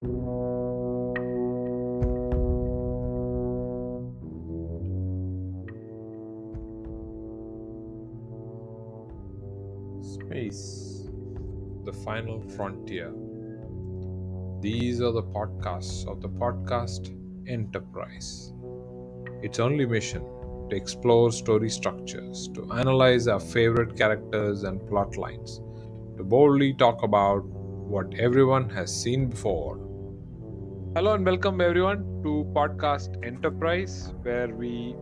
Space, the final frontier. These are the podcasts of the podcast Enterprise. Its only mission to explore story structures, to analyze our favorite characters and plot lines, to boldly talk about what everyone has seen before. Hello and welcome everyone to podcast Enterprise, where we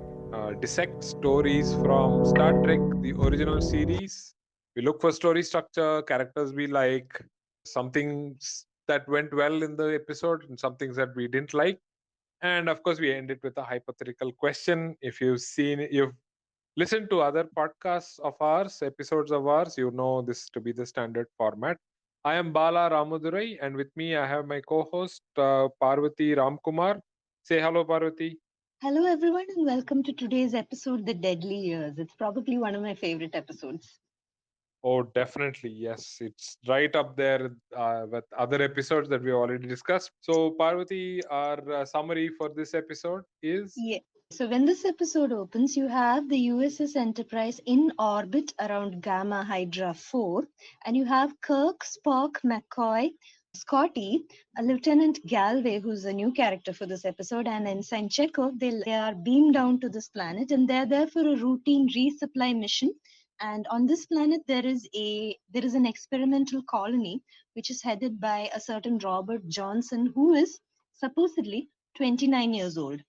dissect stories from Star Trek, the original series. We look for story structure, characters we like, some things that went well in the episode, and some things that we didn't like. And of course, we end it with a hypothetical question. If you've listened to other podcasts of ours, episodes of ours, you know this to be the standard format. I am Bala Ramadurai, and with me I have my co-host Parvati Ramkumar. Say hello, Parvati. Hello, everyone, and welcome to today's episode, The Deadly Years. It's probably one of my favorite episodes. Oh, definitely. Yes, it's right up there with other episodes that we already discussed. So, Parvati, our summary for this episode is. Yeah. So, when this episode opens, you have the USS Enterprise in orbit around Gamma Hydra IV, and you have Kirk, Spock, McCoy, Scotty, Lieutenant Galway, who's a new character for this episode, and Hansen Chekov. They are beamed down to this planet, and they're there for a routine resupply mission. And on this planet, there is an experimental colony which is headed by a certain Robert Johnson, who is supposedly 29 years old.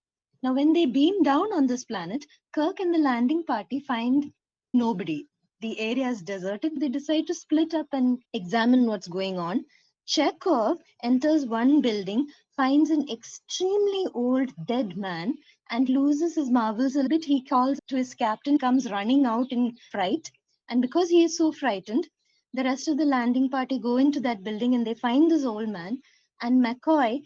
Now, when they beam down on this planet, Kirk and the landing party find nobody. The area is deserted. They decide to split up and examine what's going on. Chekhov enters one building, finds an extremely old dead man, and loses his marbles a bit. He calls to his captain, comes running out in fright. And because he is so frightened, the rest of the landing party go into that building and they find this old man. And McCoy,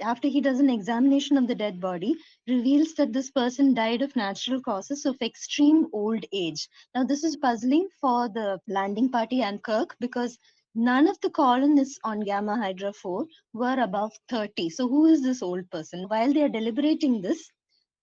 after he does an examination of the dead body, reveals that this person died of natural causes of extreme old age. Now, this is puzzling for the landing party and Kirk because none of the colonists on Gamma Hydra 4 were above 30. So, who is this old person? While they are deliberating this,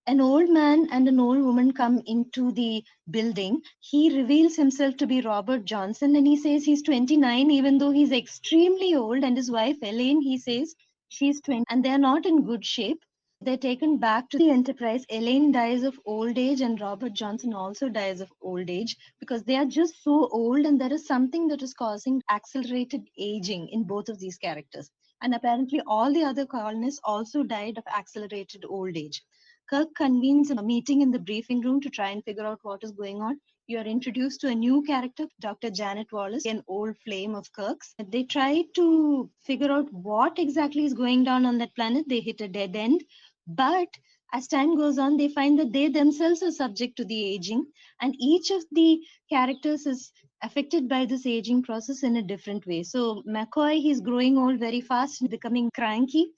an old man and an old woman come into the building. He reveals himself to be Robert Johnson and he says he's 29, even though he's extremely old. And his wife, Elaine, he says she's 20, and they're not in good shape. They're taken back to the Enterprise. Elaine dies of old age, and Robert Johnson also dies of old age because they are just so old, and there is something that is causing accelerated aging in both of these characters. And apparently, all the other colonists also died of accelerated old age. Kirk convenes a meeting in the briefing room to try and figure out what is going on. You are introduced to a new character, Dr. Janet Wallace, an old flame of Kirk's. They try to figure out what exactly is going down on that planet. They hit a dead end. But as time goes on, they find that they themselves are subject to the aging, and each of the characters is affected by this aging process in a different way. So McCoy, he's growing old very fast and becoming cranky.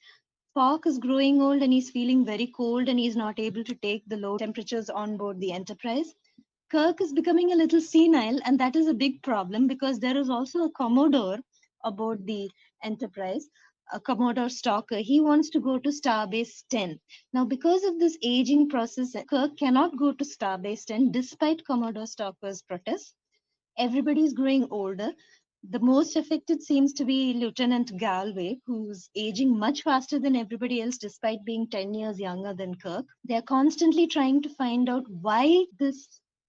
Spock is growing old and he's feeling very cold and he's not able to take the low temperatures on board the Enterprise. Kirk is becoming a little senile, and that is a big problem because there is also a Commodore aboard the Enterprise, a Commodore stalker. He wants to go to Starbase 10. Now, because of this aging process, Kirk cannot go to Starbase 10 despite Commodore stalker's protests. Everybody is growing older. The most affected seems to be Lieutenant Galway, who's aging much faster than everybody else despite being 10 years younger than Kirk. They're constantly trying to find out why this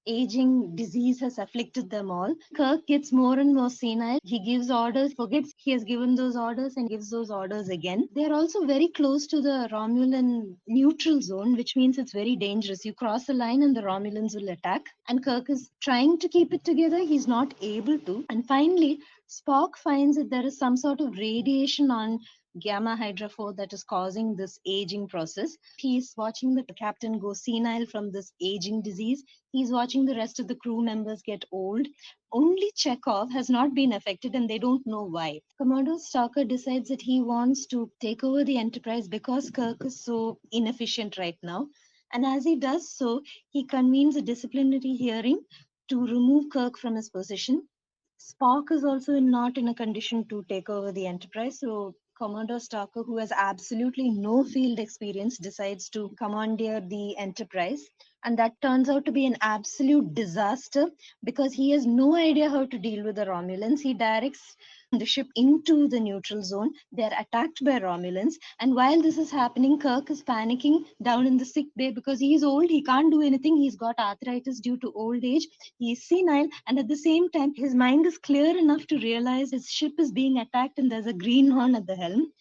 aging disease has afflicted them all. Kirk gets more and more senile. He gives orders, forgets he has given those orders, and gives those orders again. They're also very close to the Romulan neutral zone, which means it's very dangerous. You cross the line and the Romulans will attack. And Kirk is trying to keep it together. He's not able to. And finally, Spock finds that there is some sort of radiation on Gamma Hydra 4 that is causing this aging process. He's watching the captain go senile from this aging disease. He's watching the rest of the crew members get old. Only Chekhov has not been affected and they don't know why. Commodore Stalker decides that he wants to take over the Enterprise because Kirk is so inefficient right now. And as he does so, he convenes a disciplinary hearing to remove Kirk from his position. Spock is also not in a condition to take over the Enterprise, so Commodore Stalker, who has absolutely no field experience, decides to commandeer the Enterprise. And that turns out to be an absolute disaster because he has no idea how to deal with the Romulans. He directs the ship into the neutral zone. They're attacked by Romulans. And while this is happening, Kirk is panicking down in the sick bay because he's old. He can't do anything. He's got arthritis due to old age. He's senile. And at the same time, his mind is clear enough to realize his ship is being attacked and there's a greenhorn at the helm.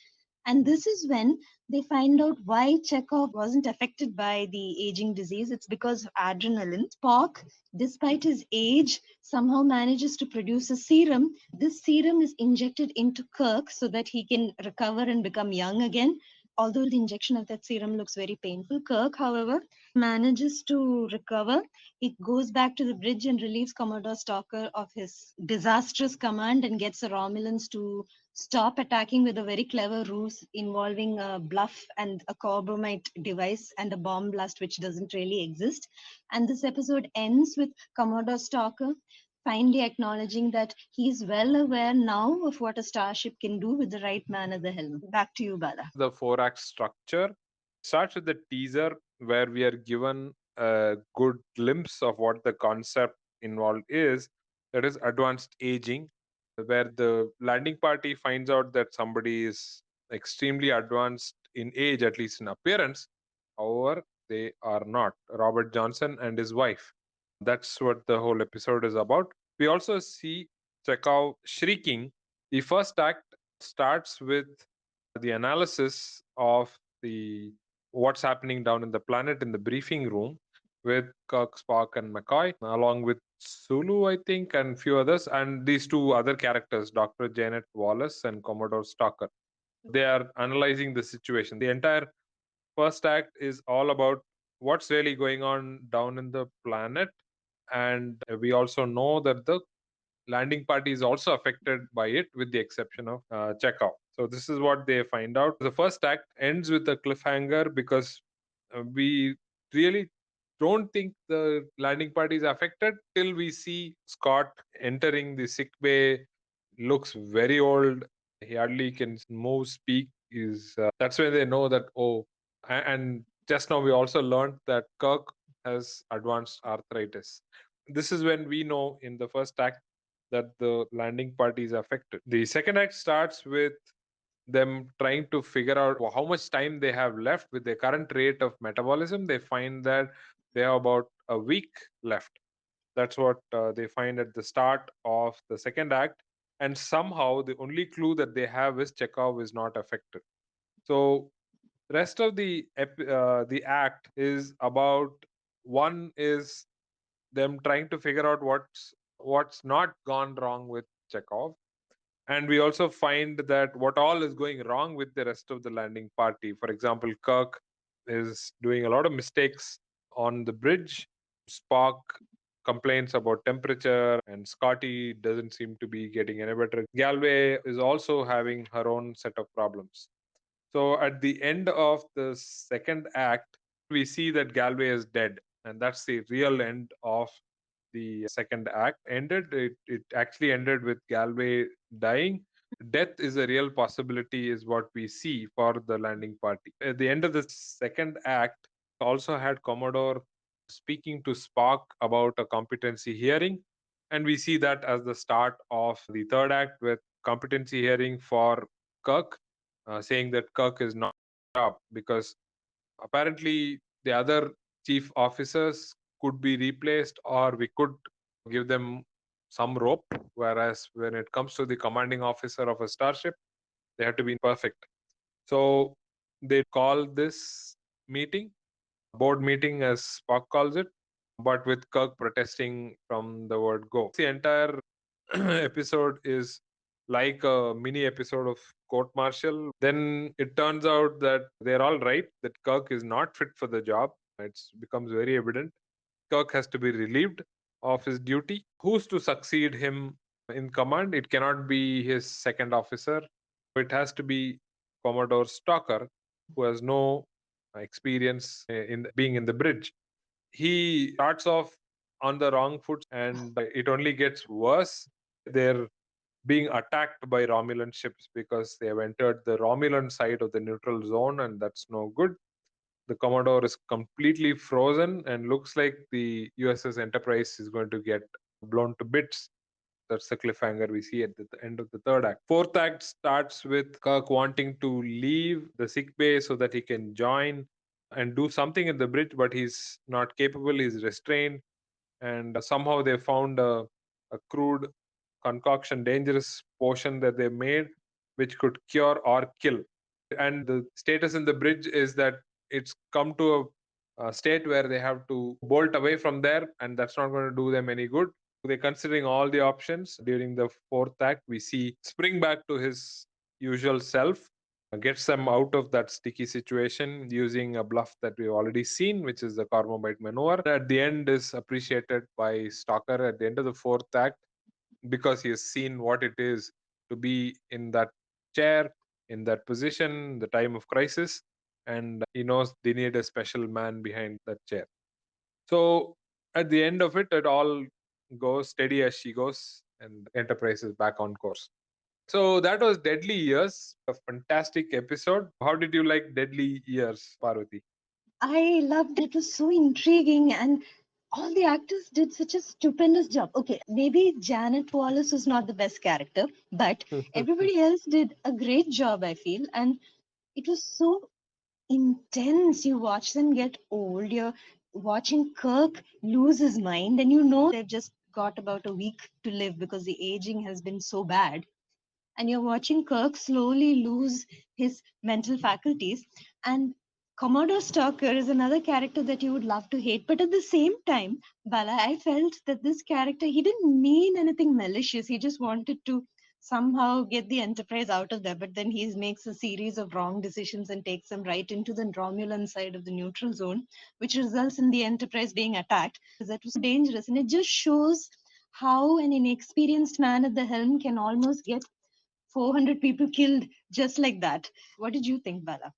And this is when they find out why Chekov wasn't affected by the aging disease. It's because of adrenaline. Spock, despite his age, somehow manages to produce a serum. This serum is injected into Kirk so that he can recover and become young again. Although the injection of that serum looks very painful, Kirk, however, manages to recover. He goes back to the bridge and relieves Commodore Stalker of his disastrous command and gets the Romulans to stop attacking with a very clever ruse involving a bluff and a carbomite device and a bomb blast which doesn't really exist. And this episode ends with Commodore Stalker finally acknowledging that he's well aware now of what a starship can do with the right man at the helm. Back to you, Bala. The four-act structure starts with the teaser where we are given a good glimpse of what the concept involved is. That is advanced aging, where the landing party finds out that somebody is extremely advanced in age, at least in appearance. However, they are not. Robert Johnson and his wife. That's what the whole episode is about. We also see Chekhov shrieking. The first act starts with the analysis of the what's happening down in the planet in the briefing room with Kirk, Spock, and McCoy, along with Sulu, I think, and few others, and these two other characters, Dr. Janet Wallace and Commodore Stalker. They are analyzing the situation. The entire first act is all about what's really going on down in the planet, and we also know that the landing party is also affected by it, with the exception of Chekhov. So this is what they find out. The first act ends with a cliffhanger because we really don't think the landing party is affected till we see Scott entering the sick bay. Looks very old. He hardly can move, speak. Is That's when they know that, oh, and just now we also learned that Kirk has advanced arthritis. This is when we know in the first act that the landing party is affected. The second act starts with them trying to figure out how much time they have left. With their current rate of metabolism, they find that they have about a week left. That's what they find at the start of the second act. And somehow the only clue that they have is Chekhov is not affected. So rest of the act is about, one is them trying to figure out what's not gone wrong with Chekhov. And we also find that what all is going wrong with the rest of the landing party. For example, Kirk is doing a lot of mistakes on the bridge. Spock complains about temperature, and Scotty doesn't seem to be getting any better. Galway is also having her own set of problems. So at the end of the second act, we see that Galway is dead. And that's the real end of the second act. It actually ended with Galway dying. Death is a real possibility, is what we see for the landing party. At the end of the second act, also had Commodore speaking to Spock about a competency hearing. And we see that as the start of the third act with competency hearing for Kirk, saying that Kirk is not up because apparently the other chief officers could be replaced, or we could give them some rope, whereas when it comes to the commanding officer of a starship, they have to be perfect. So they call this meeting, board meeting as Spock calls it, but with Kirk protesting from the word go. The entire episode is like a mini episode of court martial. Then it turns out that they're all right, that Kirk is not fit for the job. It becomes very evident. Kirk has to be relieved of his duty. Who's to succeed him in command? It cannot be his second officer. It has to be Commodore Stalker, who has no experience in being in the bridge. He starts off on the wrong foot, and it only gets worse. Their being attacked by Romulan ships because they have entered the Romulan side of the neutral zone, and that's no good. The Commodore is completely frozen and looks like the USS Enterprise is going to get blown to bits. That's the cliffhanger we see at the end of the third act. Fourth act starts with Kirk wanting to leave the sick bay so that he can join and do something at the bridge, but he's not capable. He's restrained, and somehow they found a crude concoction, dangerous potion that they made, which could cure or kill. And the status in the bridge is that it's come to a state where they have to bolt away from there, and that's not going to do them any good. They're considering all the options. During the fourth act, we see Spring back to his usual self, gets them out of that sticky situation using a bluff that we've already seen, which is the Carbonite maneuver. At the end is appreciated by Stalker at the end of the fourth act because he has seen what it is to be in that chair, in that position, the time of crisis, and he knows they need a special man behind that chair. So at the end of it, it all goes steady as she goes, and Enterprise is back on course. So that was Deadly Years, a fantastic episode. How did you like Deadly Years, Parvati? I loved it. It was so intriguing, and all the actors did such a stupendous job. Okay, maybe Janet Wallace was not the best character, but everybody else did a great job, I feel. And it was so intense. You watch them get old, you're watching Kirk lose his mind, and you know they've just got about a week to live because the aging has been so bad. And you're watching Kirk slowly lose his mental faculties. And Commodore Stalker is another character that you would love to hate. But at the same time, Bala, I felt that this character, he didn't mean anything malicious. He just wanted to somehow get the Enterprise out of there. But then he makes a series of wrong decisions and takes them right into the Romulan side of the neutral zone, which results in the Enterprise being attacked. That was dangerous. And it just shows how an inexperienced man at the helm can almost get 400 people killed just like that. What did you think, Bala?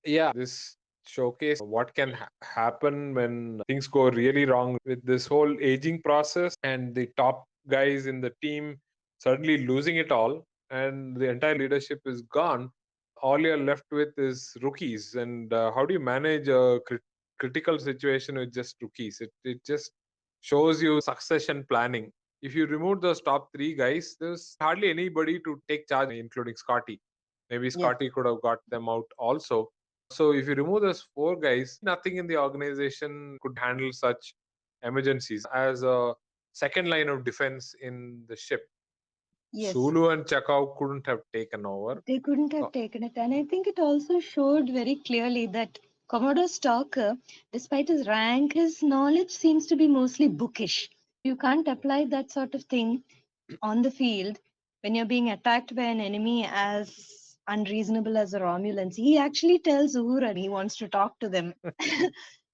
Yeah, this showcase what can happen when things go really wrong with this whole aging process and the top guys in the team suddenly losing it all and the entire leadership is gone. All you're left with is rookies, and how do you manage a critical situation with just rookies? It just shows you succession planning. If you remove those top three guys, there's hardly anybody to take charge, including Scotty. Maybe Yes. Scotty could have got them out also. So if you remove those four guys, nothing in the organization could handle such emergencies as a second line of defense in the ship. Yes. Sulu and Chekov couldn't have taken over. They couldn't have taken it. And I think it also showed very clearly that Commodore Stalker, despite his rank, his knowledge seems to be mostly bookish. You can't apply that sort of thing on the field when you're being attacked by an enemy as unreasonable as the Romulans. He actually tells Uhura he wants to talk to them.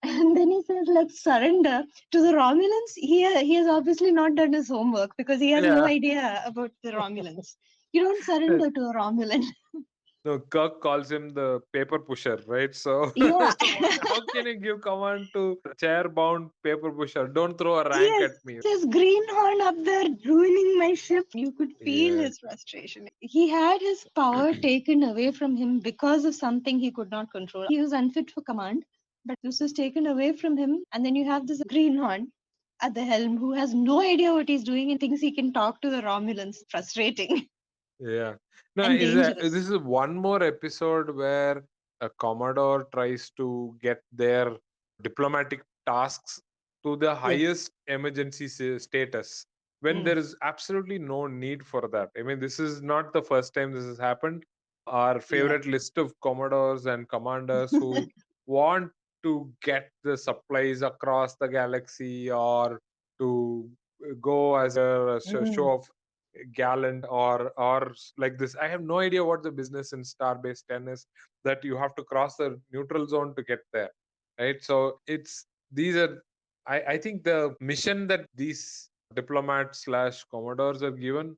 And then he says, let's surrender to the Romulans. He has obviously not done his homework because he has no Yeah. idea about the Romulans. You don't surrender to a Romulan. No, Kirk calls him the paper pusher, right? So Yeah. how can you give command to chair bound paper pusher? Don't throw a rank Yes, at me. there's Greenhorn up there ruining my ship. You could feel Yeah. his frustration. He had his power taken away from him because of something he could not control. He was unfit for command, but this was taken away from him. And then you have this Greenhorn at the helm who has no idea what he's doing and thinks he can talk to the Romulans. Frustrating Yeah. No, and this dangerous. is one more episode where a Commodore tries to get their diplomatic tasks to the Yes. highest emergency status when Mm. there is absolutely no need for that. I mean, this is not the first time this has happened. Our Yeah. favorite list of Commodores and commanders who want to get the supplies across the galaxy or to go as a show Mm. of gallant or like this. I have no idea what the business in Starbase 10 is, that you have to cross the neutral zone to get there, right? So it's these are I think the mission that these diplomats slash commodores are given,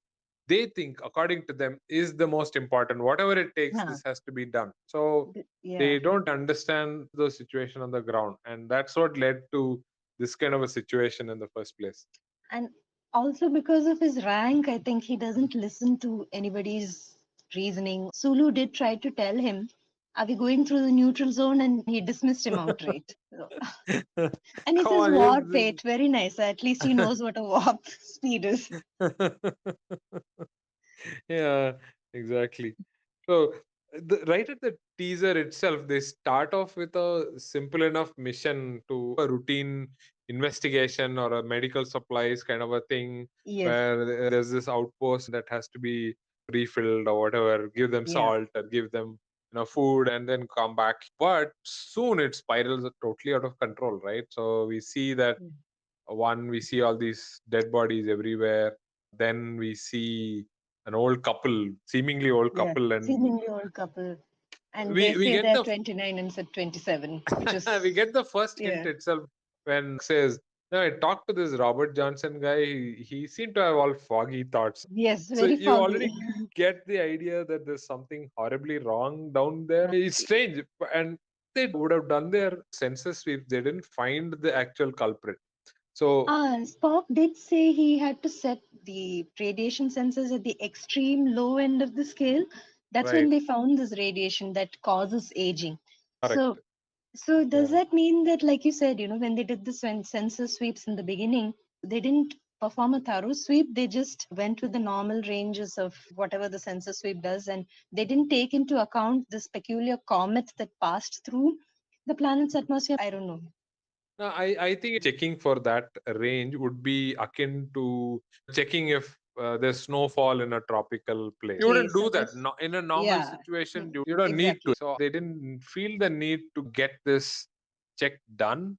they think according to them is the most important. Whatever it takes, Huh. this has to be done. So Yeah. they don't understand the situation on the ground, and that's what led to this kind of a situation in the first place. Also, because of his rank, I think he doesn't listen to anybody's reasoning. Sulu did try to tell him, "Are we going through the neutral zone?" And he dismissed him outright. So, and he Come says on, warp 8. Very nice. At least he knows what a warp speed is. Yeah, exactly. So, right at the teaser itself, they start off with a simple enough mission to a routine investigation or a medical supplies kind of a thing, Yes. where there's this outpost that has to be refilled or whatever, give them Yeah. salt or give them food and then come back. But soon it spirals totally out of control, right? So we see that we see all these dead bodies everywhere. Then we see an old couple, seemingly old Yeah. couple, and Seemingly old couple. And they we say get they're the 29 and said 27, which is, we get the first hint yeah. itself when says, "No, I talked to this Robert Johnson guy. He seemed to have all foggy thoughts." Yes, So very you foggy. already get the idea that there's something horribly wrong down there. It's strange, and they would have done their census sweep. They didn't find the actual culprit. So Spock did say he had to set the radiation sensors at the extreme low end of the scale. That's when right, they found this radiation that causes aging. So, correct. so does Yeah. that mean that, like you said, when they did the sensor sweeps in the beginning, they didn't perform a thorough sweep? They just went with the normal ranges of whatever the sensor sweep does, and they didn't take into account this peculiar comet that passed through the planet's atmosphere. I don't know. No, I think checking for that range would be akin to checking if there's snowfall in a tropical place. You wouldn't do that. No, in a normal Yeah, situation, you don't need to. exactly. So they didn't feel the need to get this check done,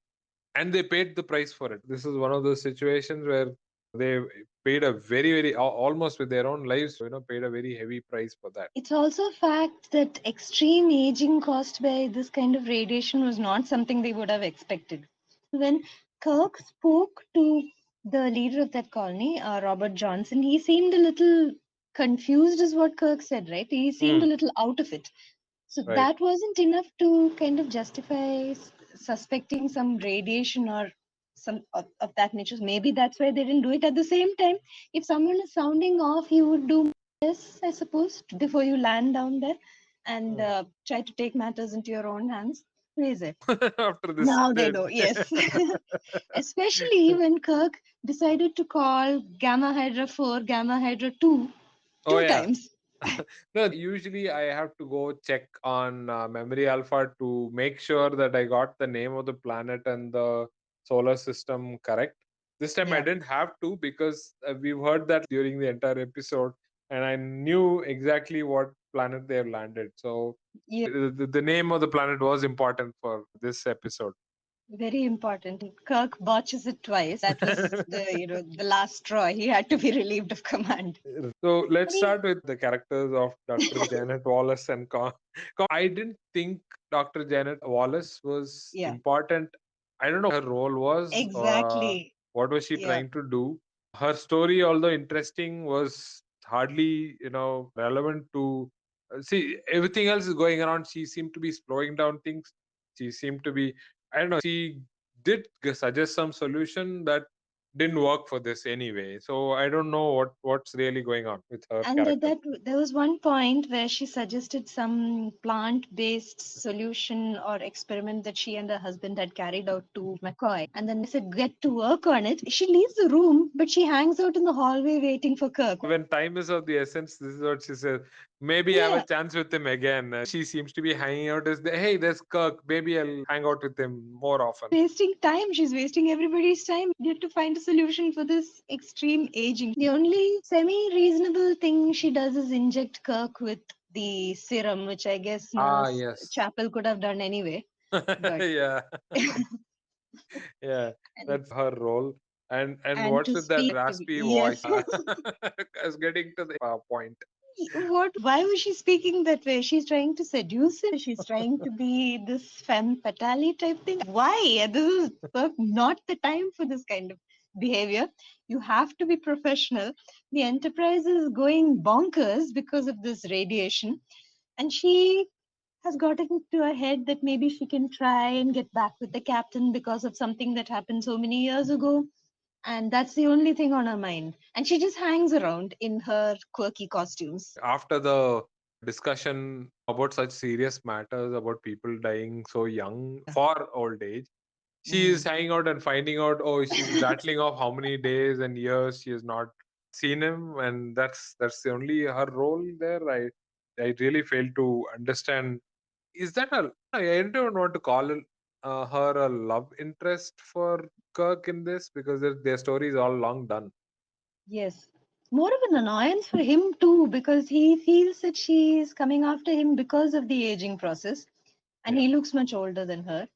and they paid the price for it. This is one of those situations where they paid a very, almost with their own lives, paid a very heavy price for that. It's also a fact that extreme aging caused by this kind of radiation was not something they would have expected. When Kirk spoke to the leader of that colony, Robert Johnson, he seemed a little confused, is what Kirk said, right? He seemed a Hmm. little out of it. So Right. that wasn't enough to kind of justify suspecting some radiation or some of that nature. Maybe that's why they didn't do it. At the same time, if someone is sounding off, you would do this, I suppose, before you land down there and try to take matters into your own hands. Who is it? After this, Now they know, yes. Especially when Kirk decided to call Gamma Hydra 4 Gamma Hydra 2 oh two yeah. times. No, usually I have to go check on Memory Alpha to make sure that I got the name of the planet and the solar system correct. This time I Yeah. didn't have to because we've heard that during the entire episode, and I knew exactly what planet they have landed. So Yeah. the name of the planet was important for this episode. Very important. Kirk botches it twice. That was the last straw. He had to be relieved of command. So let's I mean, start with the characters of Dr. Janet Wallace and I didn't think Dr. Janet Wallace was yeah, important. I don't know what her role was. exactly. What was she Yeah. trying to do? Her story, although interesting, was hardly relevant to see everything else is going around. She seemed to be slowing down things. She seemed to be, I don't know. She did suggest some solution that didn't work for this anyway. So I don't know what's really going on with her And character. there was one point where she suggested some plant-based solution or experiment that she and her husband had carried out to McCoy. And then they said, get to work on it. She leaves the room, but she hangs out in the hallway waiting for Kirk. When time is of the essence, this is what she says. Maybe I have a Yeah. chance with him again. She seems to be hanging out as hey, there's Kirk. Maybe I'll hang out with him more often. Wasting time. She's wasting everybody's time. You have to find a solution for this extreme aging. The only semi-reasonable thing she does is inject Kirk with the serum, which I guess Ah, Nurse yes. Chapel could have done anyway. But Yeah. Yeah, and, that's her role. And and what's to with that speak, raspy voice? yes. Is getting to the point. What? Why was she speaking that way? She's trying to seduce him. She's trying to be this femme fatale type thing. Why? This is not the time for this kind of behavior. You have to be professional. The Enterprise is going bonkers because of this radiation, and she has gotten into her head that maybe she can try and get back with the captain because of something that happened so many years ago. And that's the only thing on her mind. And she just hangs around in her quirky costumes. After the discussion about such serious matters, about people dying so young for old age, she is hanging out and finding out, oh, she's rattling off how many days and years she has not seen him, and that's the only her role there. I really fail to understand. Is that a? I don't want to call it, her a love interest for Kirk in this, because their story is all long done. Yes. More of an annoyance for him too, because he feels that she is coming after him because of the aging process, and he looks much older than her.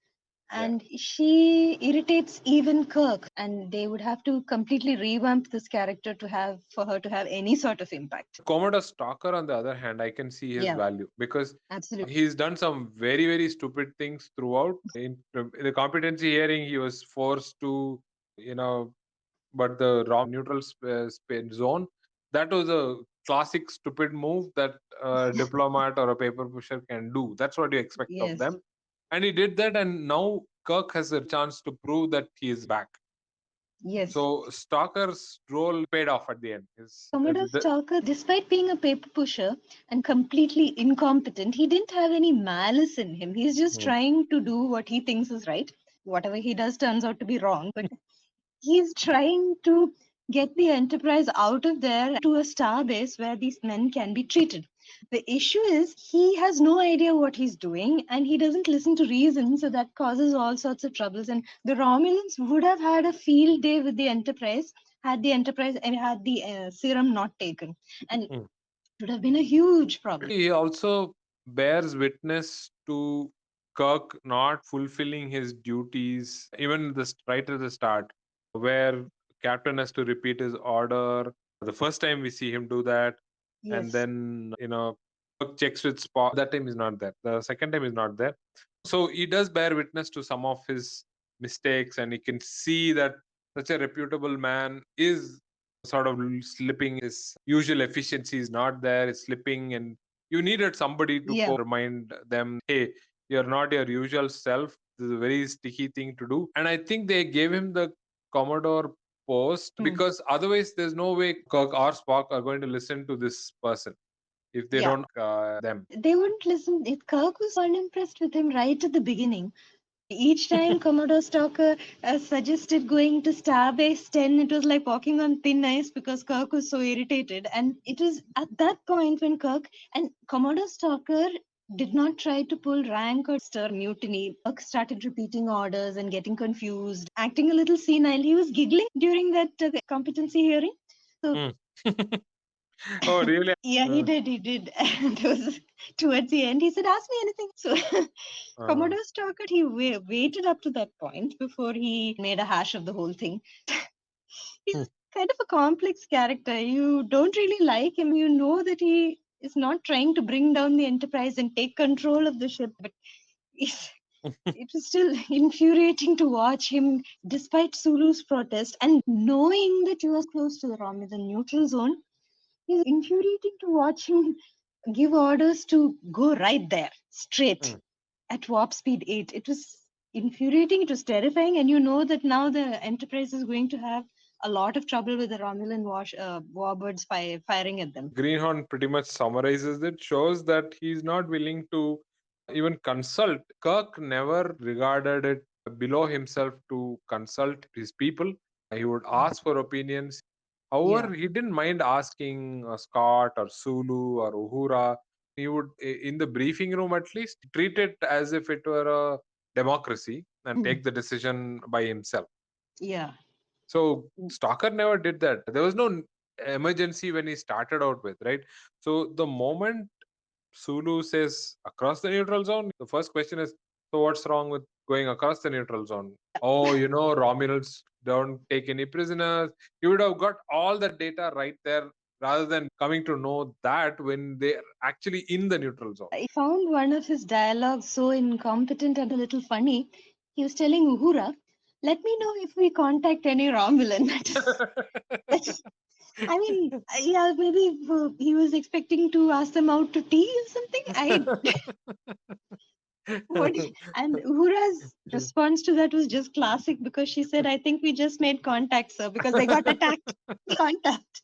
And she irritates even Kirk, and they would have to completely revamp this character to have for her to have any sort of impact. Commodore Stalker, on the other hand, I can see his Yeah, value because absolutely. he's done some very, very stupid things throughout. In the competency hearing, he was forced to, you know, but the neutral zone, that was a classic stupid move that a diplomat or a paper pusher can do. That's what you expect of Yes, them. And he did that, and now Kirk has a chance to prove that he is back. yes. So Stalker's role paid off at the end. Commodore Stalker, despite being a paper pusher and completely incompetent, he didn't have any malice in him. He's just trying to do what he thinks is right. Whatever he does turns out to be wrong, but he's trying to get the Enterprise out of there to a star base where these men can be treated. The issue is he has no idea what he's doing and he doesn't listen to reason, so that causes all sorts of troubles. And the Romulans would have had a field day with the Enterprise had the Enterprise and had the serum not taken. And it would have been a huge problem. He also bears witness to Kirk not fulfilling his duties, even right at the start, where Captain has to repeat his order. The first time we see him do that, and Yes. then Kirk checks with Spock. That time is not there. The second time is not there. So he does bear witness to some of his mistakes, and he can see that such a reputable man is sort of slipping. His usual efficiency is not there, is slipping, and you needed somebody to remind them, hey, you're not your usual self. This is a very sticky thing to do. And I think they gave him the Commodore post because otherwise there's no way Kirk or Spock are going to listen to this person if they don't them. They wouldn't listen. Kirk was unimpressed with him right at the beginning. Each time Commodore Stalker suggested going to Starbase 10, it was like walking on thin ice because Kirk was so irritated. And it was at that point when Kirk and Commodore Stalker did not try to pull rank or stir mutiny. Kirk started repeating orders and getting confused, acting a little senile. He was giggling during that competency hearing. So, Oh, really? yeah, he did. He did. And it was towards the end, he said, "Ask me anything." So, Commodore Stalker, he waited up to that point before he made a hash of the whole thing. He's kind of a complex character. You don't really like him. You know that he is not trying to bring down the Enterprise and take control of the ship, but it was still infuriating to watch him, despite Sulu's protest and knowing that he was close to the Romulan neutral zone. It's infuriating to watch him give orders to go right there, straight at warp speed 8. It was infuriating, it was terrifying, and you know that now the Enterprise is going to have a lot of trouble with the Romulan warbirds firing at them. Greenhorn pretty much summarizes it, shows that he's not willing to even consult. Kirk never regarded it below himself to consult his people. He would ask for opinions. However, he didn't mind asking Scott or Sulu or Uhura. He would, in the briefing room at least, treat it as if it were a democracy and take the decision by himself. Yeah. So Stalker never did that. There was no emergency when he started out with, right? So the moment Sulu says across the neutral zone, the first question is, so what's wrong with going across the neutral zone? Oh, Romulans don't take any prisoners. You would have got all the data right there rather than coming to know that when they're actually in the neutral zone. I found one of his dialogues so incompetent and a little funny. He was telling Uhura, "Let me know if we contact any Romulan." I mean, yeah, maybe he was expecting to ask them out to tea or something. And Uhura's response to that was just classic because she said, "I think we just made contact, sir, because they got attacked." Contact.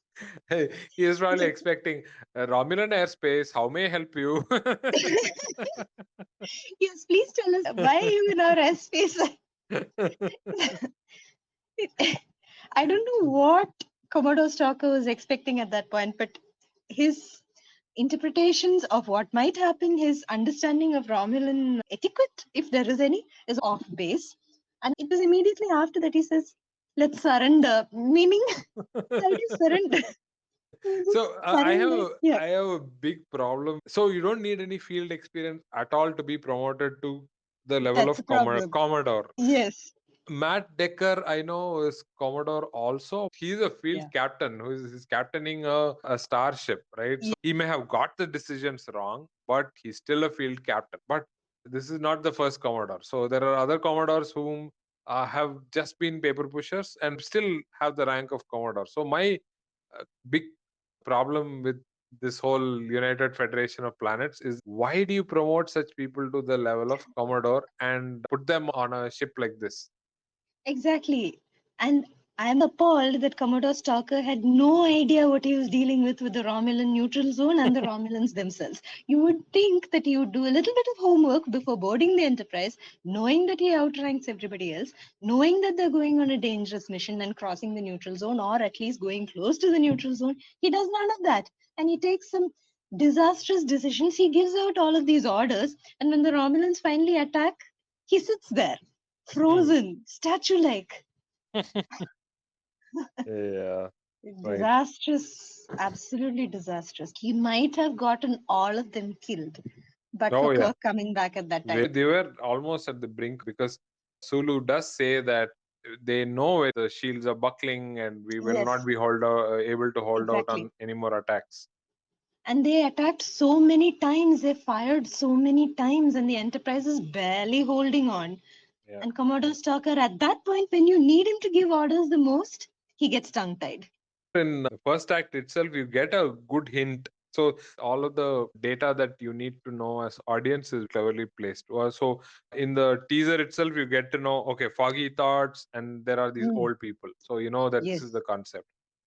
He is probably expecting Romulan airspace. How may I help you? Yes, please tell us why are you in our airspace? I don't know what Commodore Stalker was expecting at that point, but his interpretations of what might happen, his understanding of Romulan etiquette, if there is any, is off base. And it was immediately after that he says, "Let's surrender." Meaning, how do you surrender? You just So surrender. Yeah, I have a big problem. So you don't need any field experience at all to be promoted to the level that's of a problem. Commodore. Yes. Matt Decker, I know, is Commodore also. He's a field Yeah. captain who is captaining a starship, right? So Ye- he may have got the decisions wrong, but he's still a field captain. But this is not the first Commodore. So there are other Commodores whom have just been paper pushers and still have the rank of Commodore. So my big problem with this whole United Federation of Planets is why do you promote such people to the level of Commodore and put them on a ship like this? Exactly. And I'm appalled that Commodore Stalker had no idea what he was dealing with the Romulan neutral zone and the Romulans themselves. You would think that he would do a little bit of homework before boarding the Enterprise, knowing that he outranks everybody else, knowing that they're going on a dangerous mission and crossing the neutral zone, or at least going close to the neutral zone. He does none of that. And he takes some disastrous decisions. He gives out all of these orders. And when the Romulans finally attack, he sits there Hmm. frozen, statue like. Yeah, right. Disastrous, absolutely disastrous. He might have gotten all of them killed, but for Oh, yeah. Kirk coming back at that time. They were almost at the brink because Sulu does say that they know where the shields are buckling and we will not Yes, be able to hold out exactly. on any more attacks. And they attacked so many times, they fired so many times, and the Enterprise is barely holding on. Yeah. And Commodore Stalker, at that point, when you need him to give orders the most, he gets tongue tied. In the first act itself, you get a good hint. So all of the data that you need to know as audience is cleverly placed. So in the teaser itself, you get to know, okay, foggy thoughts, and there are these Mm, old people. So you know that this is yes, the concept.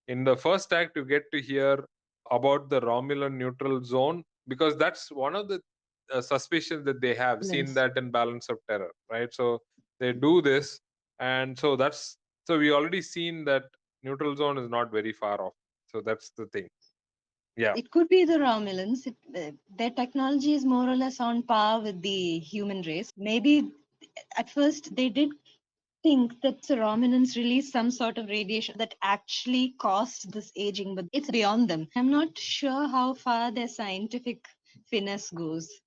In the first act, you get to hear about the Romulan neutral zone because that's one of the suspicions that they have seen villains. that in Balance of Terror, right? So they do this, and so we already seen that neutral zone is not very far off. So that's the thing. Yeah. It could be the Romulans. Their technology is more or less on par with the human race. Maybe at first they did think that the Romulans released some sort of radiation that actually caused this aging, but it's beyond them. I'm not sure how far their scientific finesse goes.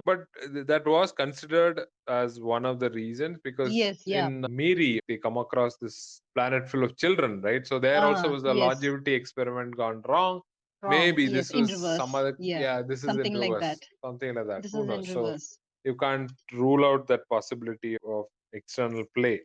But that was considered as one of the reasons because Yes, yeah. in Miri, they come across this planet full of children, right? So there also Ah, was a yes. longevity experiment gone wrong. Wrong. Maybe Yes, this in was some reverse. other, Yeah, yeah, this is in something like that. reverse, something like that. This Who is in knows? So reverse. you can't rule out that possibility of external play.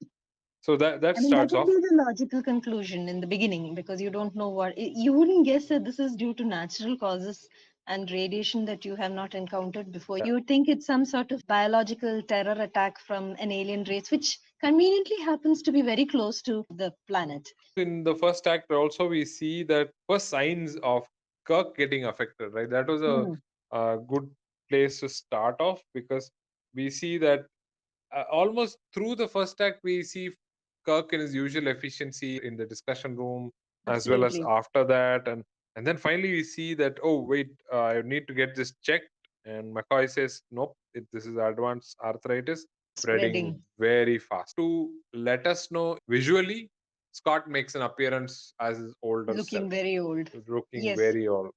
So that I mean, that starts would off. be the logical conclusion in the beginning because you don't know you wouldn't guess that this is due to natural causes and radiation that you have not encountered before. Yeah. You would think it's some sort of biological terror attack from an alien race, which conveniently happens to be very close to the planet. In the first act also we see that first signs of Kirk getting affected, right? That was Hmm. a good place to start off because we see that almost through the first act we see Kirk in his usual efficiency in the discussion room as well as Absolutely. after that, and then finally we see that, oh wait, I need to get this checked, and McCoy says nope, this is advanced arthritis spreading Spreading, very fast. To let us know visually, Scott makes an appearance as his older self, looking very old. looking Yes. very old.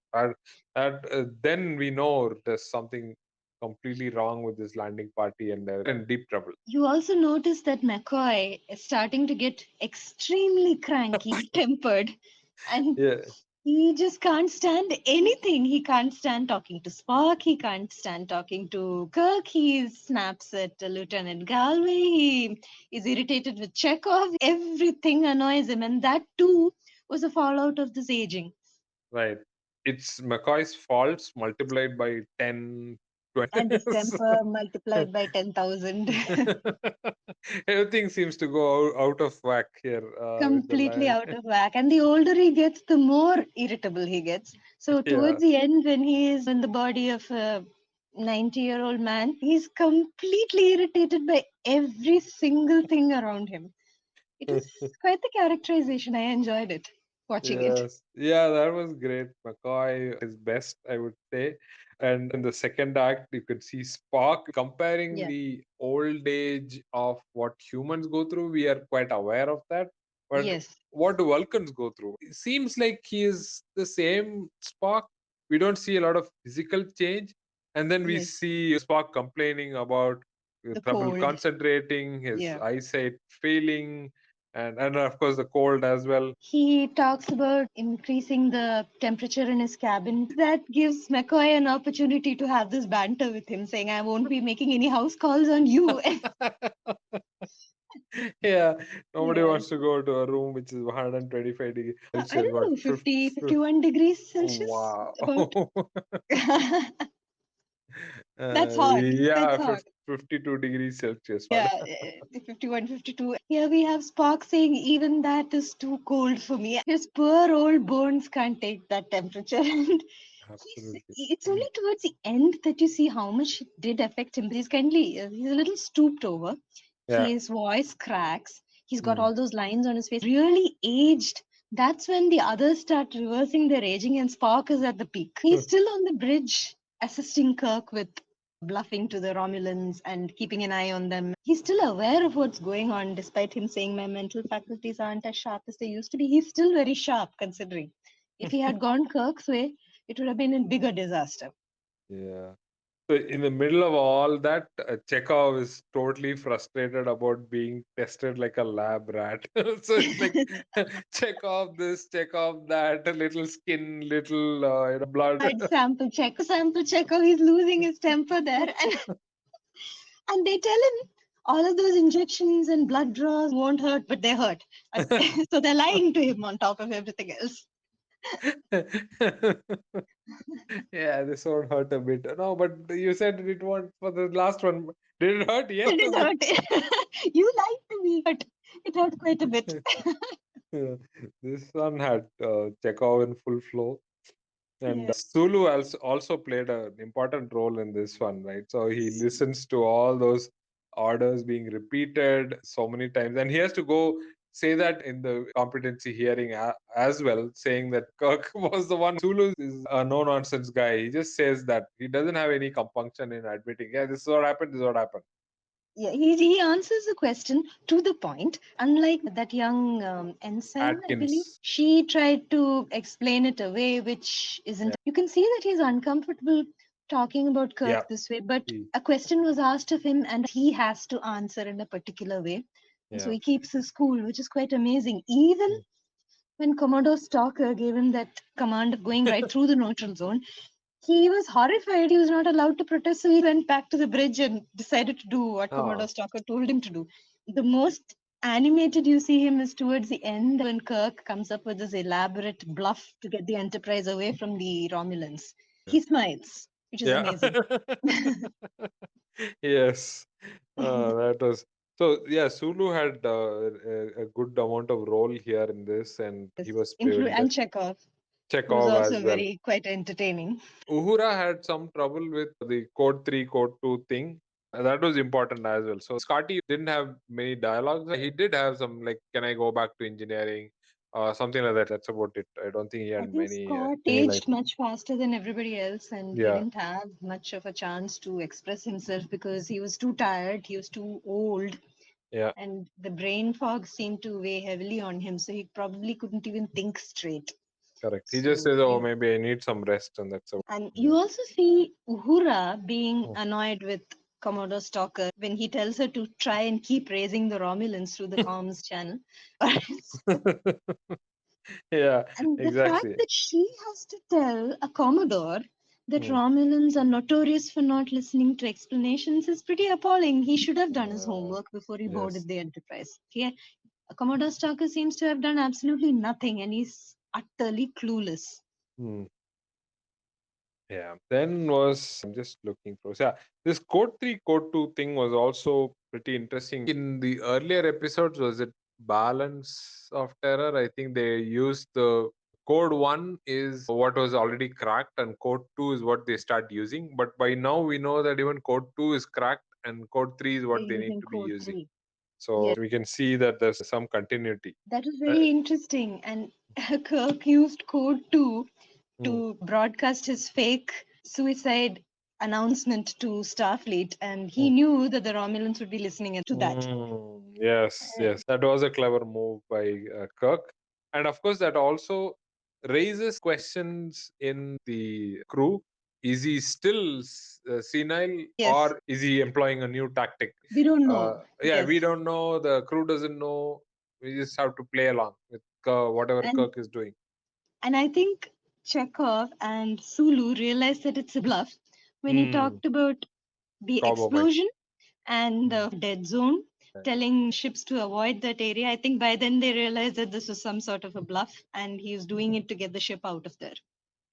And then we know there's something completely wrong with this landing party and they're in deep trouble. You also notice that McCoy is starting to get extremely cranky, tempered, and Yeah, he just can't stand anything. He can't stand talking to Spock. He can't stand talking to Kirk. He snaps at Lieutenant Galway. He is irritated with Chekov. Everything annoys him. And that too was a fallout of this aging. right. It's McCoy's faults multiplied by 10, And his temper multiplied by 10,000. Everything seems to go out of whack here with the Completely line. out of whack. And the older he gets, the more irritable he gets. So Yeah. towards the end, when he is in the body of a 90-year-old man, he's completely irritated by every single thing around him. It was quite the characterization. I enjoyed it, watching it. Yes. Yeah, that was great. McCoy his best, I would say. And in the second act, you could see Spock comparing Yeah. the old age of what humans go through. We are quite aware of that. But Yes. what do Vulcans go through? It seems like he is the same Spock. We don't see a lot of physical change. And then we Yes. see Spock complaining about The trouble cold. concentrating, his Yeah. eyesight failing, and of course the cold as well. He talks about increasing the temperature in his cabin. That gives McCoy an opportunity to have this banter with him, saying, I won't be making any house calls on you. Yeah, nobody Yeah. wants to go to a room which is 125 degrees I Celsius. don't What? know, 50, 51 degrees Celsius? Wow. About. That's hot. That's Yeah, hot. 52 degrees Celsius. Yeah, 51, 52. Here we have Spock saying, even that is too cold for me. His poor old bones can't take that temperature. And Absolutely. it's only towards the end that you see how much it did affect him. He's a little stooped over. Yeah. His voice cracks. He's got Mm. all those lines on his face. Really aged. That's when the others start reversing their aging, and Spock is at the peak. He's still on the bridge assisting Kirk with bluffing to the Romulans and keeping an eye on them. He's still aware of what's going on, despite him saying my mental faculties aren't as sharp as they used to be. He's still very sharp, considering. If he had gone Kirk's way, it would have been a bigger disaster. Yeah. So in the middle of all that, Chekhov is totally frustrated about being tested like a lab rat. So it's like Chekhov this, Chekhov that, a little skin, little blood. Sample check. Oh, he's losing his temper there, and they tell him all of those injections and blood draws won't hurt, but they hurt. So they're lying to him on top of everything else. Yeah, this one hurt a bit. No, but you said it won't for the last one. Did it hurt? Yes. It did hurt. You lied to me, but it hurt quite a bit. Yeah. This one had Chekhov in full flow. And Yeah. Sulu also played an important role in this one, right? So he listens to all those orders being repeated so many times, and he has to go say that in the competency hearing as well, saying that Kirk was the one. Sulu is a no nonsense guy. He just says that he doesn't have any compunction in admitting, yeah, this is what happened, this is what happened. Yeah, he answers the question to the point. Unlike that young ensign, I believe, Atkins. she tried to explain it away, which isn't. Yeah. You can see that he's uncomfortable talking about Yeah. Kirk this way, but He, a question was asked of him and he has to answer in a particular way. And so yeah. he keeps his cool, which is quite amazing. Even when Commodore Stalker gave him that command of going right through the neutral zone, he was horrified. He was not allowed to protest, so he went back to the bridge and decided to do what Commodore Oh. Stalker told him to do. The most animated you see him is towards the end when Kirk comes up with this elaborate bluff to get the Enterprise away from the Romulans. He smiles, which is Yeah. amazing. Yes. That was so. Yeah, Sulu had a good amount of role here in this, and he was And prevented. Chekhov, who's Chekhov also as well. very quite entertaining. Uhura had some trouble with the Code 3, Code 2 thing. That was important as well. So Scotty didn't have many dialogues. He did have some, like, can I go back to engineering? Something like that. That's about it. I don't think he I had think many Scott many lines. aged much faster than everybody else, and he Yeah, didn't have much of a chance to express himself because he was too tired, he was too old, yeah, and the brain fog seemed to weigh heavily on him, so he probably couldn't even think straight. correct. He just So says, "Oh, he, maybe I need some rest," and that's about. and Yeah. you also see Uhura being Oh. annoyed with Commodore Stalker when he tells her to try and keep raising the Romulans through the comms channel. Yeah, And the fact exactly. that she has to tell a Commodore that Hmm. Romulans are notorious for not listening to explanations is pretty appalling. He should have done his Uh, homework before he yes. boarded the Enterprise. Okay? Commodore Stalker seems to have done absolutely nothing and he's utterly clueless. Hmm. Yeah. Then was I'm just looking for, yeah, this code 3, code 2 thing was also pretty interesting. In the earlier episodes, was it balance of terror? I think they used the code 1 is what was already cracked, and code 2 is what they start using. But by now we know that even code 2 is cracked and code 3 is They're what they need using to be code using. 3. So Yes, we can see that there's some continuity. that was Uh, very interesting. And Kirk used code 2 mm, to broadcast his fake suicide announcement to Starfleet, and he mm. knew that the Romulans would be listening to that. Yes, Uh, yes. That was a clever move by Kirk. And of course, that also raises questions in the crew. Is he still senile, yes, or is he employing a new tactic? we don't know. Yeah, we Yes, don't know. The crew doesn't know. We just have to play along with whatever and Kirk is doing. I think Chekhov and Sulu realized that it's a bluff when he Hmm. talked about the Carbomite. explosion and Hmm. the dead zone, Yeah. telling ships to avoid that area. I think by then they realized that this was some sort of a bluff and he's doing it to get the ship out of there.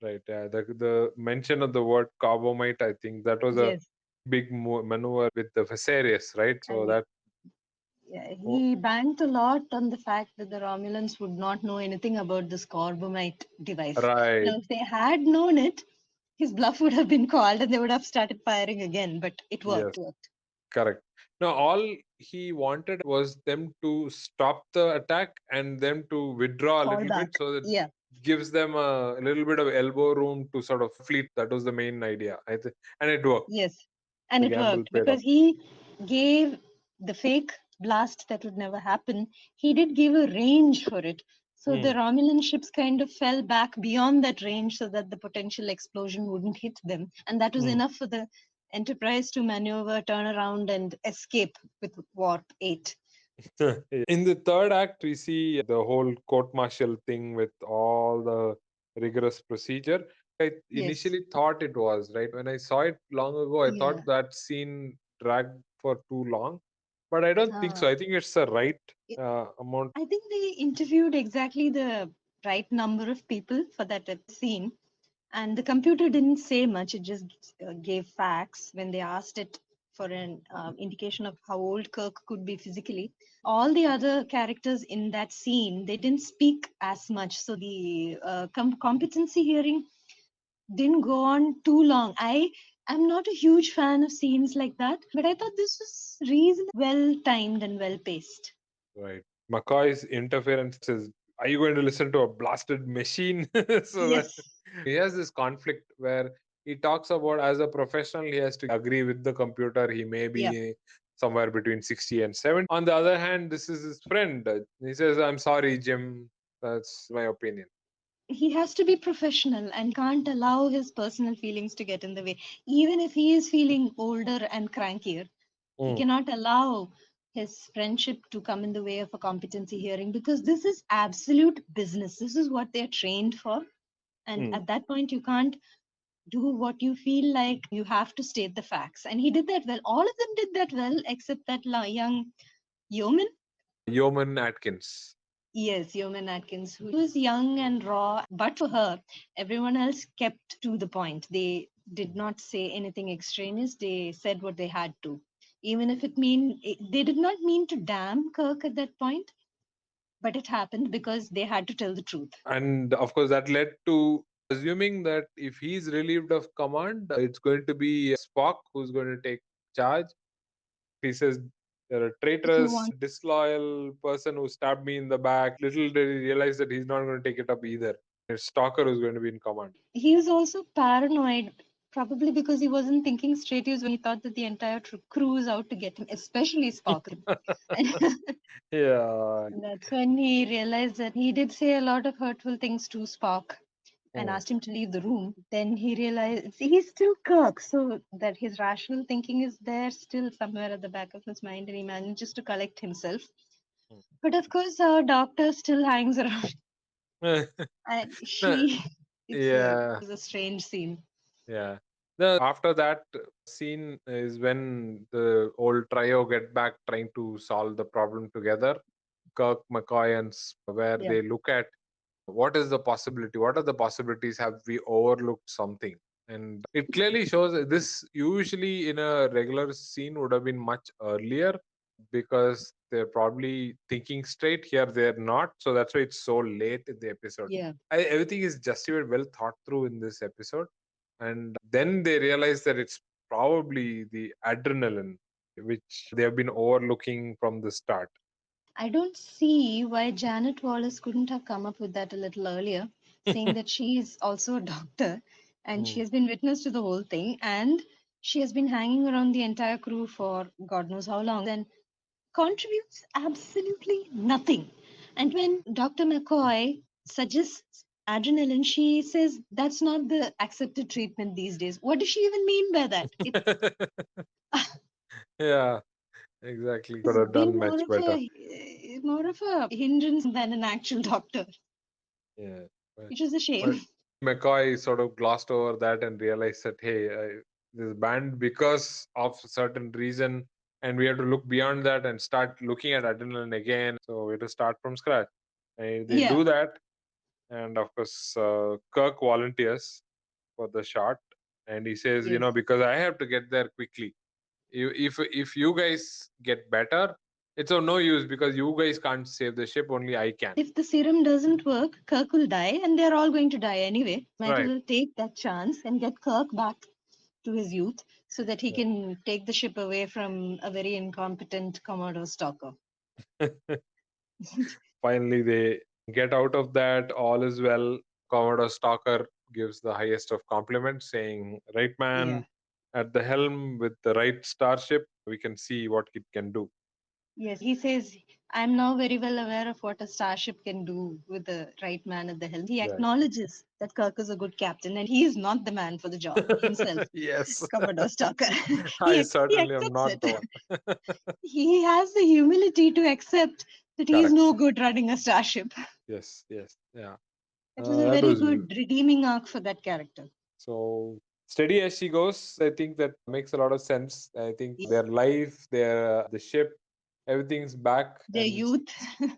Right. Yeah. The mention of the word carbomite, I think that was a Yes. big maneuver with the Viserys, right? So And that. yeah, Oh, he banked a lot on the fact that the Romulans would not know anything about this carbomite device. right. Now, if they had known it, his bluff would have been called and they would have started firing again, but it Yes. worked. Correct. Now, all he wanted was them to stop the attack and them to withdraw a Fall little back. bit, so that Yeah. gives them a little bit of elbow room to sort of fleet. That was the main idea. And it worked. Yes. And The it gamble worked paid off. because he gave the fake blast that would never happen. He did give a range for it. So the Hmm. Romulan ships kind of fell back beyond that range so that the potential explosion wouldn't hit them. And that was Hmm. enough for the Enterprise to maneuver, turn around, and escape with Warp 8. In the third act, we see the whole court martial thing with all the rigorous procedure. I Yes. initially thought it was, right. When I saw it long ago, I Yeah. thought that scene dragged for too long, but I don't think so. Uh, I think it's the right amount. I think they interviewed exactly the right number of people for that scene. And the computer didn't say much, it just gave facts when they asked it for an indication of how old Kirk could be physically. All the other characters in that scene, they didn't speak as much. So the competency hearing didn't go on too long. I'm not a huge fan of scenes like that, but I thought this was reasonably well timed and well paced. Right. McCoy's interference is, are you going to listen to a blasted machine? So that Yes. he has this conflict where he talks about, as a professional, he has to agree with the computer. He may Yeah. be somewhere between 60 and 70. On the other hand, this is his friend. He says, I'm sorry, Jim. That's my opinion. He has to be professional and can't allow his personal feelings to get in the way. Even if he is feeling older and crankier, he Mm, cannot allow his friendship to come in the way of a competency hearing because this is absolute business. This is what they're trained for. And mm. at that point, you can't do what you feel like. You have to state the facts. And he did that well. All of them did that well, except that young yeoman. Yeoman Atkins. Yes, Yeoman Atkins, who was young and raw, but for her, everyone else kept to the point. They did not say anything extraneous. They said what they had to, even if they did not mean to damn Kirk at that point, but it happened because they had to tell the truth. And of course, that led to assuming that if he's relieved of command, it's going to be Spock who's going to take charge. He says, "You're a If you traitorous, want, disloyal person who stabbed me in the back." Little did he realize that he's not going to take it up either. It's Stalker who's going to be in command. he was also paranoid, probably because he wasn't thinking straight. He thought that the entire crew was out to get him, especially Spock. Yeah. That's when he realized that he did say a lot of hurtful things to Spock and Hmm. asked him to leave the room. Then he realized he's still Kirk, so that his rational thinking is there still somewhere at the back of his mind, and he manages to collect himself. But of course, our doctor still hangs around, and No, she. yeah. It's a strange scene. Yeah. After that scene is when the old trio get back trying to solve the problem together. Kirk, McCoy, and where Yeah. they look at what is the possibility? What are the possibilities? Have we overlooked something? And it clearly shows that this usually in a regular scene would have been much earlier, because they're probably thinking straight. Here they're not, so that's why it's so late in the episode. Yeah. Everything is justified, well thought through in this episode. And then they realize that it's probably the adrenaline which they have been overlooking from the start. I don't see why Janet Wallace couldn't have come up with that a little earlier, saying that she is also a doctor and she Mm. has been witness to the whole thing and she has been hanging around the entire crew for God knows how long and contributes absolutely nothing. And when Dr. McCoy suggests adrenaline, she says that's not the accepted treatment these days. What does she even mean by that? Yeah, exactly. Could It's have been done much better. more of a hindrance than an actual doctor, Yeah. But which is a but shame. McCoy sort of glossed over that and realized that, hey, this banned because of a certain reason, and we have to look beyond that and start looking at adrenaline again. So we have to start from scratch. And they Yeah. do that, and of course, Kirk volunteers for the shot, and he says, Yes. because I have to get there quickly. If you guys get better, it's of no use because you guys can't save the ship. Only I can. If the serum doesn't work, Kirk will die, and they're all going to die anyway. Might as Right. well take that chance and get Kirk back to his youth so that he Yeah. can take the ship away from a very incompetent Commodore stalker. Finally, they get out of that. All is well. Commodore Stalker gives the highest of compliments, saying, "Right Yeah. man at the helm with the right starship, we can see what it can do." Yes, he says, I'm now very well aware of what a starship can do with the right man at the helm. He Right. acknowledges that Kirk is a good captain and he is not the man for the job himself, Yes. Commodore Stalker. I He certainly am accepts not it. the one. He has the humility to accept that he is Correct. no good running a starship. Yes, yes. Yeah. It was a That very was good redeeming arc for that character. so steady as she goes. I think that makes a lot of sense. I think their life, the ship, everything's back, Their and youth,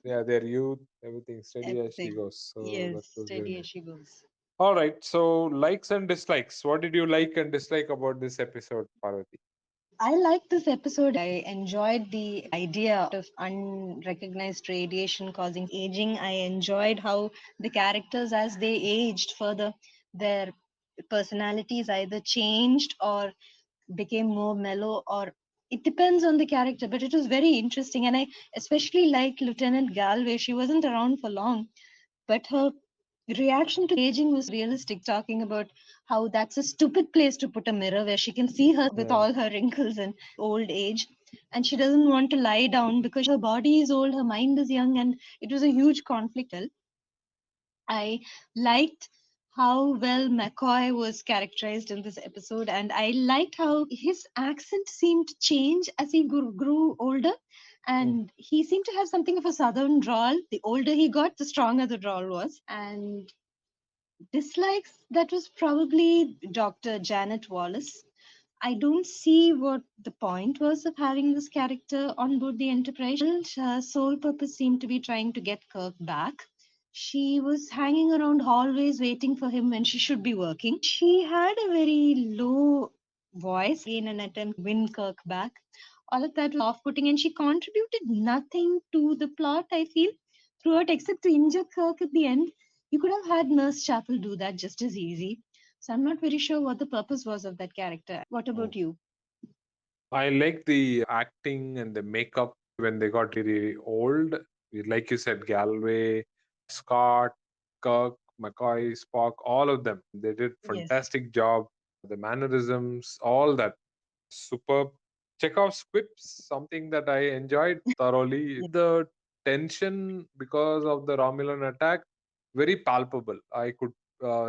yeah, their youth, everything steady as she everything. goes. So Yes, that was very steady as nice. she goes. All right. So likes and dislikes. What did you like and dislike about this episode, Parvati? I liked this episode. I enjoyed the idea of unrecognized radiation causing aging. I enjoyed how the characters, as they aged further, their personalities either changed or became more mellow, or it depends on the character. But it was very interesting. And I especially liked Lieutenant Galway. She wasn't around for long, but her reaction to aging was realistic, talking about how that's a stupid place to put a mirror where she can see her with Yeah. all her wrinkles and old age. And she doesn't want to lie down because her body is old, her mind is young, and it was a huge conflict. I liked how well McCoy was characterized in this episode, and I liked how his accent seemed to change as he grew older. Mm. And he seemed to have something of a southern drawl. The older he got, the stronger the drawl was. And dislikes, that was probably Dr. Janet Wallace. I don't see what the point was of having this character on board the Enterprise. Her sole purpose seemed to be trying to get Kirk back. She was hanging around hallways waiting for him when she should be working. She had a very low voice in an attempt to win Kirk back. All of that was off putting, and she contributed nothing to the plot, I feel, throughout, except to injure Kirk at the end. You could have had Nurse Chapel do that just as easy. So I'm not very sure what the purpose was of that character. What Mm. about you? I like the acting and the makeup when they got really old. Like you said, Galway, Scott, Kirk, McCoy, Spock, all of them. They did Yes. fantastic job. The mannerisms, all that, superb. Chekhov's quips, something that I enjoyed thoroughly. The tension because of the Romulan attack, very palpable. I could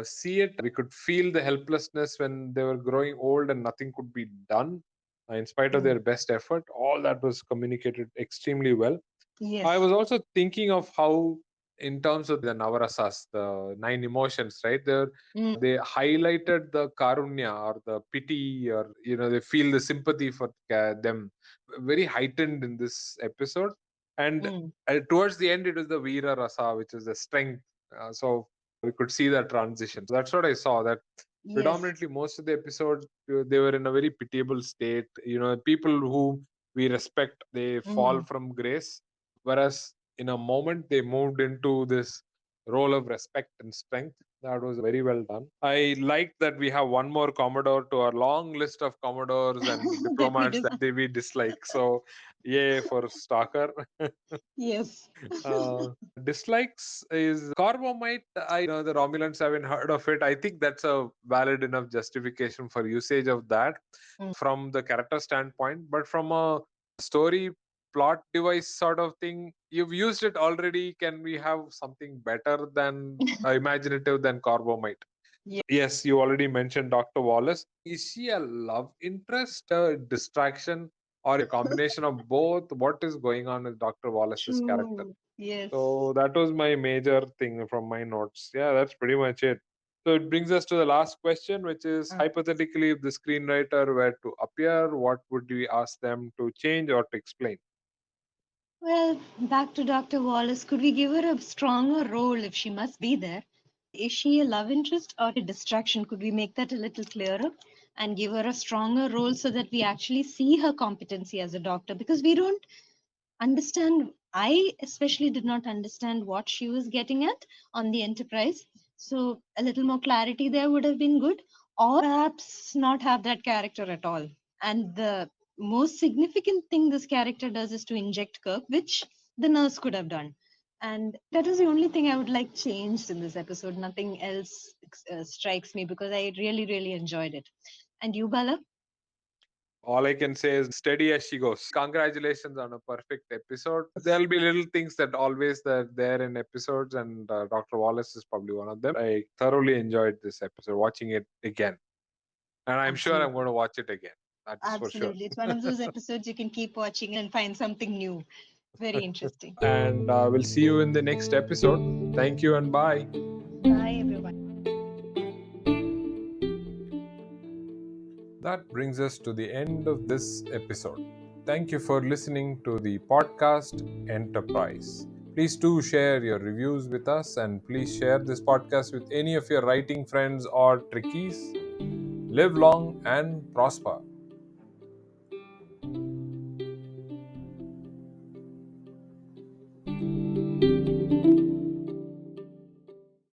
see it. We could feel the helplessness when they were growing old and nothing could be done in spite of Mm. their best effort. All that was communicated extremely well. I Yes. was also thinking of how, in terms of the Navarasas, the nine emotions, right? Mm. They highlighted the karunya or the pity, or they feel the sympathy for them, very heightened in this episode. And Mm. towards the end, it was the Veera Rasa, which is the strength. So we could see that transition. So that's what I saw. That Predominantly, most of the episodes, they were in a very pitiable state. People who we respect, they fall from grace. Whereas in a moment, they moved into this role of respect and strength. That was very well done. I like that we have one more Commodore to our long list of Commodores and diplomats that we dislike. So, yay for Stalker. Yes. Dislikes is Carbomite. I know the Romulans haven't heard of it. I think that's a valid enough justification for usage of that from the character standpoint. But from a story plot device sort of thing, you've used it already. Can we have something better than imaginative than Carbomite? Yes, you already mentioned Dr. Wallace. Is she a love interest, a distraction, or a combination of both? What is going on with Dr. Wallace's character? Yes. So that was my major thing from my notes. Yeah, that's pretty much it. So it brings us to the last question, which is hypothetically, if the screenwriter were to appear, what would we ask them to change or to explain? Well, back to Dr. Wallace. Could we give her a stronger role if she must be there? Is she a love interest or a distraction? Could we make that a little clearer and give her a stronger role so that we actually see her competency as a doctor? Because we don't understand. I especially did not understand what she was getting at on the Enterprise. So a little more clarity there would have been good, or perhaps not have that character at all. And the most significant thing this character does is to inject Kirk, which the nurse could have done. And that is the only thing I would like changed in this episode. Nothing else strikes me because I really, really enjoyed it. And you, Bala? All I can say is steady as she goes. Congratulations on a perfect episode. There'll be little things that always are there in episodes, and Dr. Wallace is probably one of them. I thoroughly enjoyed this episode, watching it again. And I'm sure I'm going to watch it again. That's for sure. Absolutely. It's one of those episodes you can keep watching and find something new. Very interesting. And we'll see you in the next episode. Thank you and bye. Bye, everyone. That brings us to the end of this episode. Thank you for listening to the podcast Enterprise. Please do share your reviews with us, and please share this podcast with any of your writing friends or trickies. Live long and prosper.